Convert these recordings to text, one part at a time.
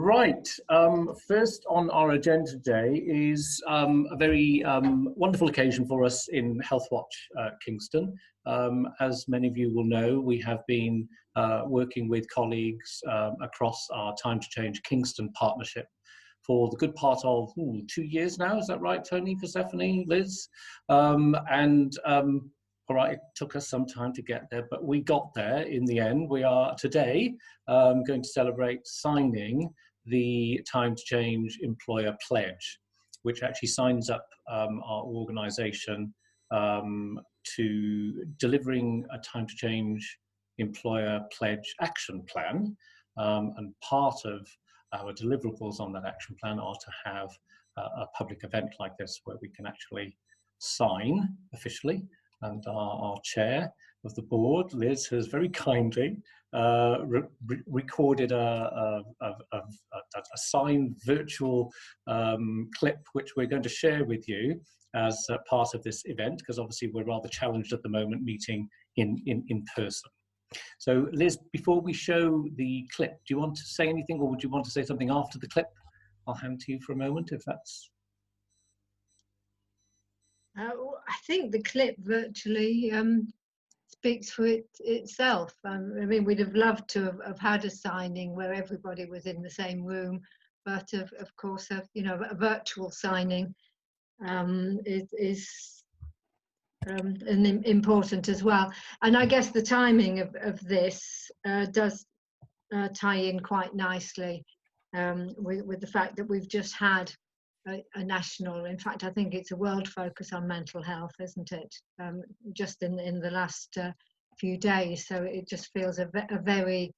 Right. First on our agenda today is a very wonderful occasion for us in Healthwatch Kingston. As many of you will know, we have been working with colleagues across our Time to Change Kingston partnership for the good part of 2 years now. Is that right, Tony, Persephone, Liz? All right, it took us some time to get there, but we got there in the end. We are today going to celebrate signing the Time to Change Employer Pledge, which actually signs up our organisation to delivering a Time to Change Employer Pledge action plan. And part of our deliverables on that action plan are to have a public event like this where we can actually sign officially. And our chair of the board, Liz, has very kindly recorded a signed virtual clip, which we're going to share with you as part of this event, because obviously we're rather challenged at the moment meeting in person. So Liz, before we show the clip, do you want to say anything, or would you want to say something after the clip? I'll hand to you for a moment if that's... I think the clip virtually speaks for itself. I mean, we'd have loved to have had a signing where everybody was in the same room, but of course, a virtual signing is important as well. And I guess the timing of this does tie in quite nicely with the fact that we've just had a national, in fact, I think it's a world focus on mental health, isn't it? Just in the last few days. So it just feels a very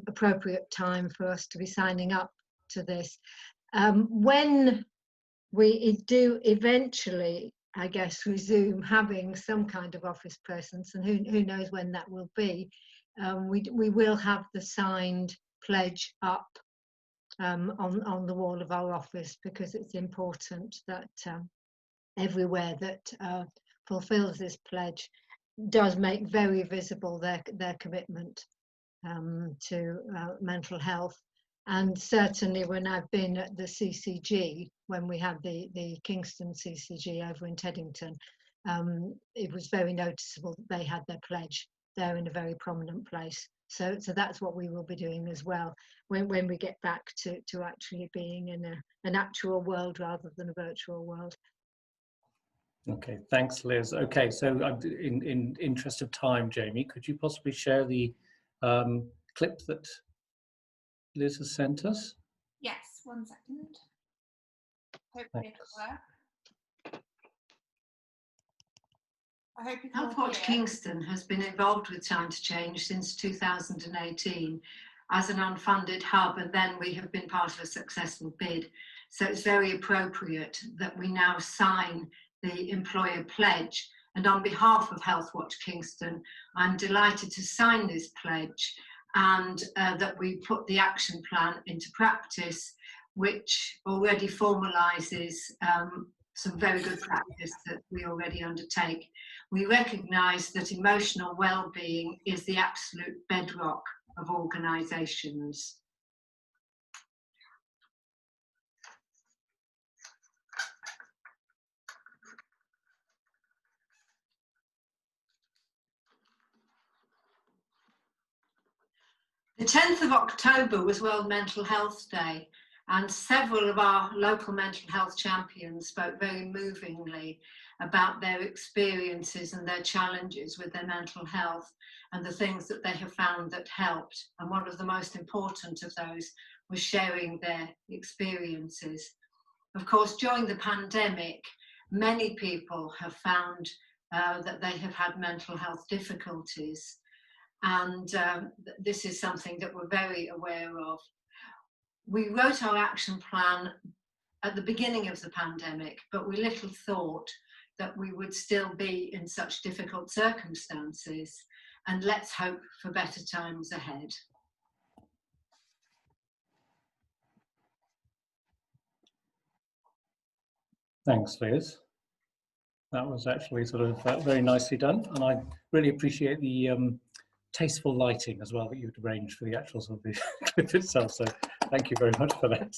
appropriate time for us to be signing up to this. When we do eventually, I guess, resume having some kind of office presence, and who knows when that will be, we will have the signed pledge up on the wall of our office, because it's important that everywhere that fulfills this pledge does make very visible their commitment to mental health. And certainly when I've been at the CCG, when we had the Kingston CCG over in Teddington, it was very noticeable that they had their pledge there in a very prominent place. So that's what we will be doing as well when we get back to actually being in an actual world rather than a virtual world. Okay, thanks, Liz. Okay, so in interest of time, Jamie, could you possibly share the clip that Liz has sent us? Yes, 1 second. Hopefully it'll work. Healthwatch Kingston has been involved with Time to Change since 2018 as an unfunded hub, and then we have been part of a successful bid. So it's very appropriate that we now sign the employer pledge. And on behalf of Healthwatch Kingston, I'm delighted to sign this pledge, and that we put the action plan into practice, which already formalises some very good practice that we already undertake. We recognise that emotional well-being is the absolute bedrock of organisations. The 10th of October was World Mental Health Day, and several of our local mental health champions spoke very movingly about their experiences and their challenges with their mental health and the things that they have found that helped. And one of the most important of those was sharing their experiences. Of course, during the pandemic, many people have found that they have had mental health difficulties. And this is something that we're very aware of. We wrote our action plan at the beginning of the pandemic, but we little thought that we would still be in such difficult circumstances. And let's hope for better times ahead. Thanks, Liz. That was actually sort of very nicely done, and I really appreciate the tasteful lighting as well that you'd arranged for the actual sort of the clip itself. So Thank you very much for that.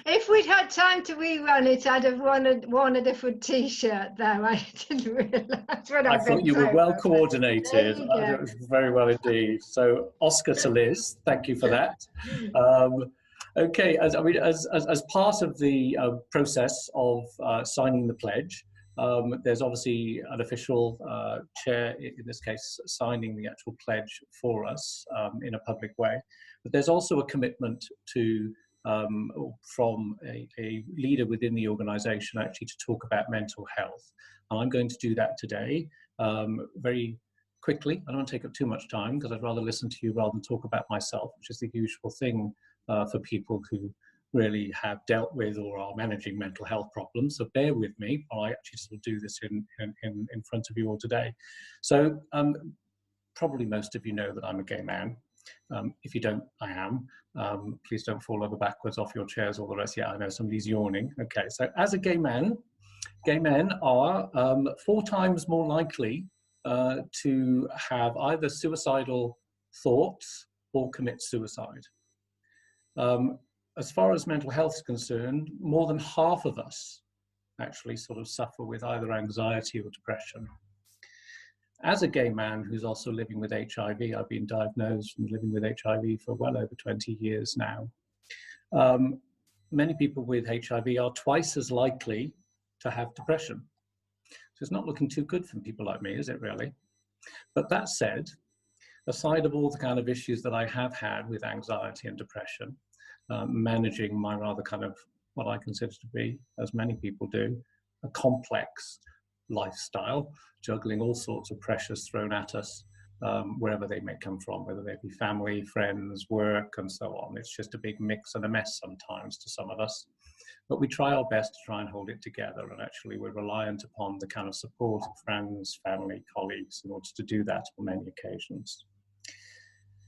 If we'd had time to rerun it, I'd have worn a different T-shirt though. I didn't realise what I I've been thought you were through. well There coordinated. you go. It was very well indeed. So Oscar to Liz, thank you for that. Okay, as part of the process of signing the pledge, there's obviously an official chair, in this case, signing the actual pledge for us in a public way. But there's also a commitment to from a leader within the organisation actually to talk about mental health. And I'm going to do that today very quickly. I don't want to take up too much time because I'd rather listen to you rather than talk about myself, which is the usual thing for people who really have dealt with or are managing mental health problems. So bear with me while I actually sort of do this in front of you all today. So probably most of you know that I'm a gay man. If you don't, I am. Please don't fall over backwards off your chairs, all the rest. Yeah, I know somebody's yawning. Okay, so as a gay man, gay men are 4 times more likely to have either suicidal thoughts or commit suicide. As far as mental health is concerned, more than half of us actually sort of suffer with either anxiety or depression. As a gay man who's also living with HIV, I've been diagnosed and living with HIV for well over 20 years now. Many people with HIV are twice as likely to have depression. So it's not looking too good for people like me, is it really? But that said, aside of all the kind of issues that I have had with anxiety and depression, managing my rather kind of what I consider to be, as many people do, a complex lifestyle, juggling all sorts of pressures thrown at us, wherever they may come from, whether they be family, friends, work, and so on. It's just a big mix and a mess sometimes to some of us. But we try our best to try and hold it together, and actually we're reliant upon the kind of support of friends, family, colleagues in order to do that on many occasions.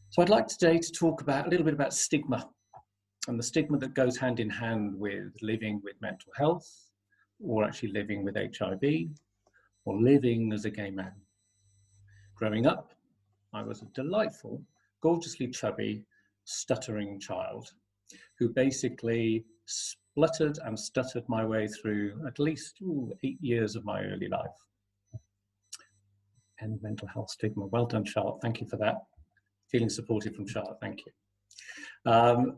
So I'd like today to talk about a little bit about stigma, and the stigma that goes hand in hand with living with mental health, or actually living with HIV, or living as a gay man. Growing up, I was a delightful, gorgeously chubby, stuttering child who basically spluttered and stuttered my way through at least 8 years of my early life. And mental health stigma. Well done, Charlotte. Thank you for that. Feeling supported from Charlotte. Thank you.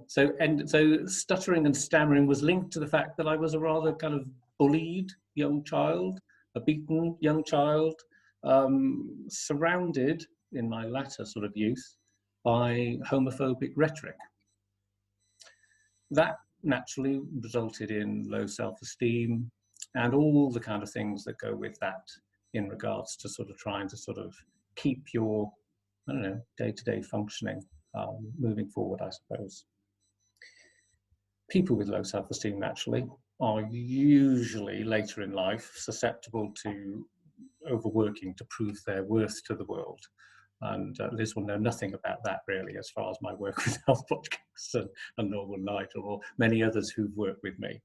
So stuttering and stammering was linked to the fact that I was a rather kind of bullied young child, a beaten young child, surrounded in my latter sort of youth by homophobic rhetoric. That naturally resulted in low self-esteem and all the kind of things that go with that in regards to sort of trying to sort of keep your, I don't know, day-to-day functioning moving forward, I suppose. People with low self-esteem naturally are usually later in life susceptible to overworking to prove their worth to the world. And Liz will know nothing about that really as far as my work with Healthwatch Kingston and Northern Light or many others who've worked with me.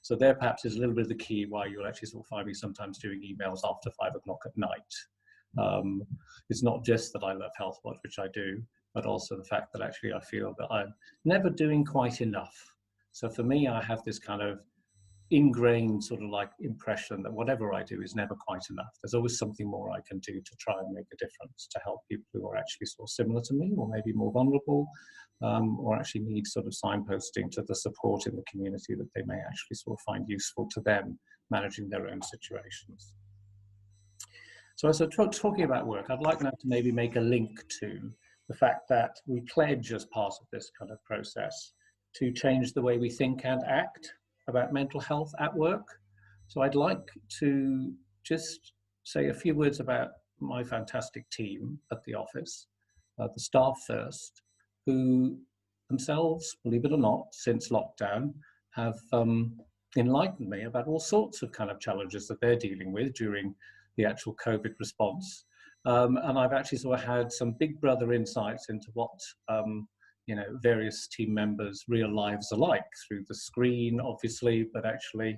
So there perhaps is a little bit of the key why you'll actually sort of find me sometimes doing emails after 5 o'clock at night. It's not just that I love Healthwatch, which I do, but also the fact that actually I feel that I'm never doing quite enough. So for me, I have this kind of ingrained sort of like impression that whatever I do is never quite enough. There's always something more I can do to try and make a difference to help people who are actually sort of similar to me or maybe more vulnerable or actually need sort of signposting to the support in the community that they may actually sort of find useful to them managing their own situations. So as I'm talking about work, I'd like now to maybe make a link to the fact that we pledge as part of this kind of process to change the way we think and act about mental health at work. So I'd like to just say a few words about my fantastic team at the office, the staff first, who themselves, believe it or not, since lockdown, have enlightened me about all sorts of kind of challenges that they're dealing with during the actual COVID response. And I've actually sort of had some big brother insights into what you know, various team members' real lives are like through the screen, obviously, but actually,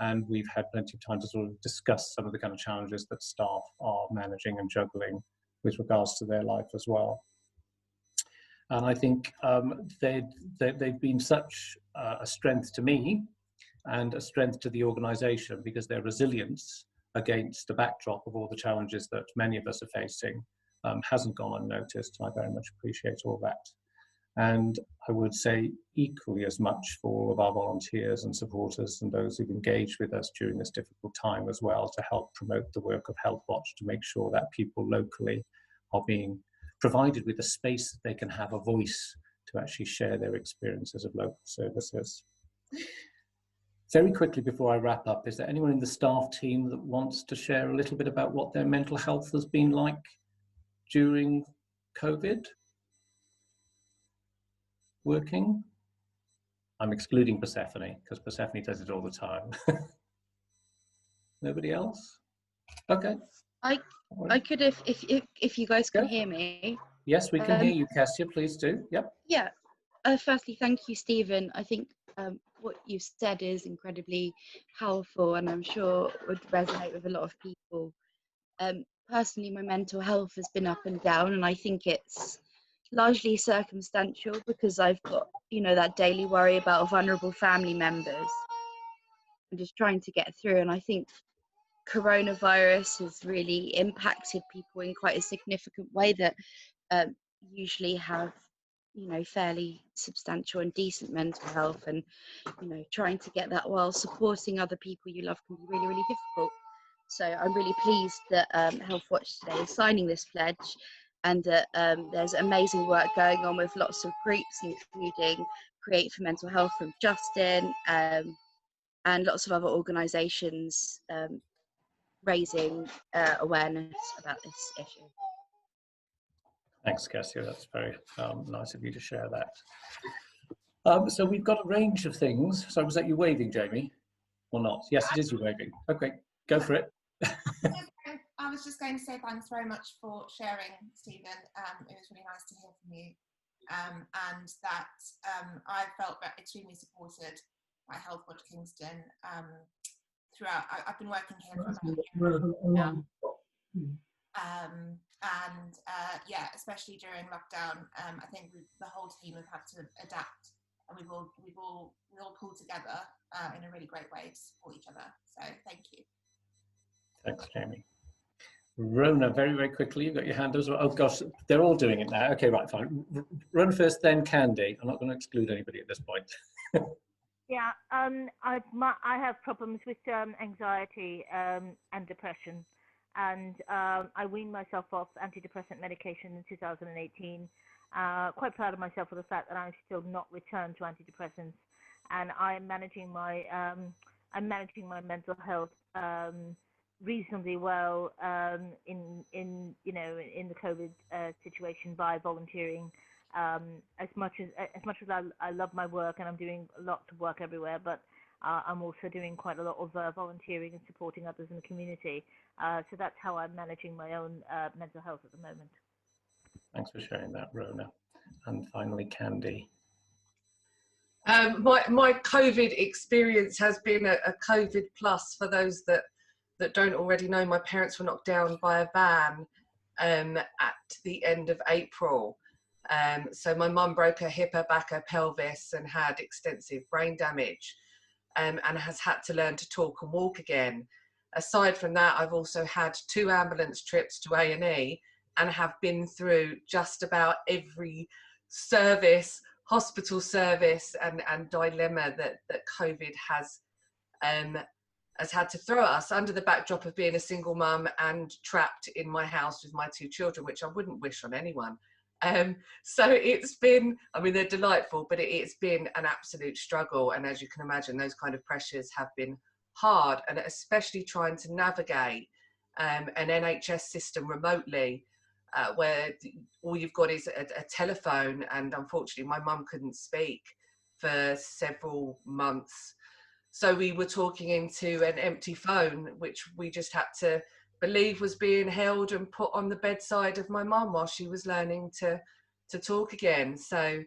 and we've had plenty of time to sort of discuss some of the kind of challenges that staff are managing and juggling with regards to their life as well. And I think they've been such a strength to me and a strength to the organisation, because their resilience against the backdrop of all the challenges that many of us are facing hasn't gone unnoticed. I very much appreciate all that. And I would say equally as much for all of our volunteers and supporters and those who've engaged with us during this difficult time as well, to help promote the work of Healthwatch, to make sure that people locally are being provided with a space that they can have a voice to actually share their experiences of local services. Very quickly before I wrap up, is there anyone in the staff team that wants to share a little bit about what their mental health has been like during COVID? Working? I'm excluding Persephone, because Persephone does it all the time. Nobody else? Okay. I could, if you guys can hear me. Yes, we can hear you, Cassia. Please do. Yep. Yeah. Firstly, thank you, Stephen. I think what you've said is incredibly powerful, and I'm sure would resonate with a lot of people. Personally, my mental health has been up and down, and I think it's largely circumstantial, because I've got, you know, that daily worry about vulnerable family members and just trying to get through. And I think coronavirus has really impacted people in quite a significant way that usually have, you know, fairly substantial and decent mental health, and, you know, trying to get that while supporting other people you love can be really, really difficult. So I'm really pleased that Healthwatch today is signing this pledge, and that there's amazing work going on with lots of groups, including Create for Mental Health from Justin, and lots of other organisations raising awareness about this issue. Thanks, Cassia. That's very nice of you to share that. So we've got a range of things. So was that you waving, Jamie, or not? Yes, it is you waving. Okay, go for it. I was just going to say thanks very much for sharing, Stephen. It was really nice to hear from you, and that I felt extremely supported by Healthwatch Kingston throughout. I've been working here for about a year now. Yeah, especially during lockdown, I think the whole team have had to adapt, and we've all pulled together in a really great way to support each other. So thank you. Thanks, Jamie. Rona, very, very quickly, you've got your hand as well. Oh gosh, they're all doing it now. Okay, right, fine. Rona first, then Candy. I'm not going to exclude anybody at this point. Yeah, I have problems with anxiety and depression, and I weaned myself off antidepressant medication in 2018. Quite proud of myself for the fact that I'm still not returned to antidepressants, and I'm managing my mental health reasonably well in the COVID situation by volunteering. As much as I love my work, and I'm doing lots of work everywhere, but I'm also doing quite a lot of volunteering and supporting others in the community. So that's how I'm managing my own mental health at the moment. Thanks for sharing that, Rona. And finally, Candy. My COVID experience has been a COVID plus. For those that don't already know, my parents were knocked down by a van at the end of April. So my mum broke her hip, her back, her pelvis, and had extensive brain damage, and has had to learn to talk and walk again. Aside from that, I've also had 2 ambulance trips to A&E, and have been through just about every service, hospital service, and dilemma that COVID has had to throw at us, under the backdrop of being a single mum and trapped in my house with my 2 children, which I wouldn't wish on anyone. So it's been, I mean, they're delightful, but it's been an absolute struggle. And as you can imagine, those kind of pressures have been hard, and especially trying to navigate an NHS system remotely, where all you've got is a telephone. And unfortunately, my mum couldn't speak for several months. So we were talking into an empty phone, which we just had to believe was being held and put on the bedside of my mum while she was learning to talk again. So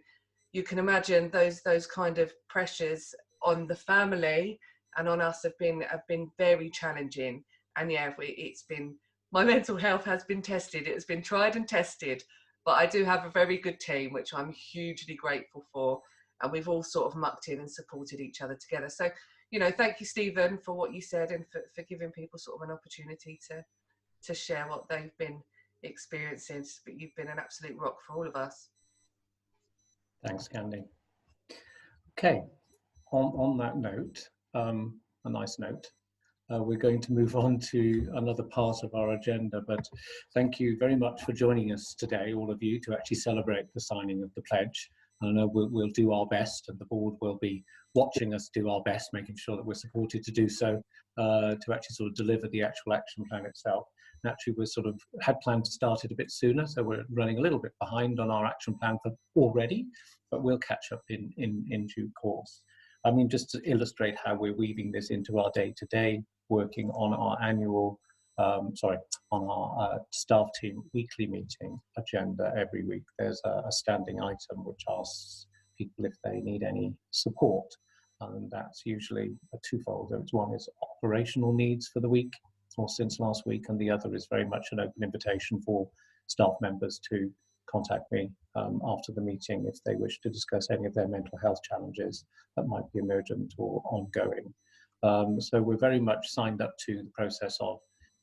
you can imagine those kind of pressures on the family and on us have been very challenging. And yeah, it's been, my mental health has been tested. It's been tried and tested But I do have a very good team, which I'm hugely grateful for. And we've all sort of mucked in and supported each other together. So, you know, thank you, Stephen, for what you said and for giving people sort of an opportunity to share what they've been experiencing. But you've been an absolute rock for all of us. Thanks, Candy. Okay, on that note, a nice note, we're going to move on to another part of our agenda, but thank you very much for joining us today, all of you, to actually celebrate the signing of the pledge. I know we'll do our best, and the board will be watching us do our best, making sure that we're supported to do so, to actually sort of deliver the actual action plan itself. Naturally, we sort of had planned to start it a bit sooner, so we're running a little bit behind on our action plan for already, but we'll catch up in due course. I mean, just to illustrate how we're weaving this into our day-to-day, working on our annual, on our staff team weekly meeting agenda every week. There's a standing item which asks people if they need any support, and that's usually a twofold. One is operational needs for the week, or since last week, and the other is very much an open invitation for staff members to contact me after the meeting if they wish to discuss any of their mental health challenges that might be emergent or ongoing. So we're very much signed up to the process of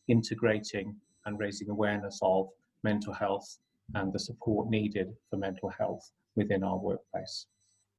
integrating and raising awareness of mental health and the support needed for mental health within our workplace.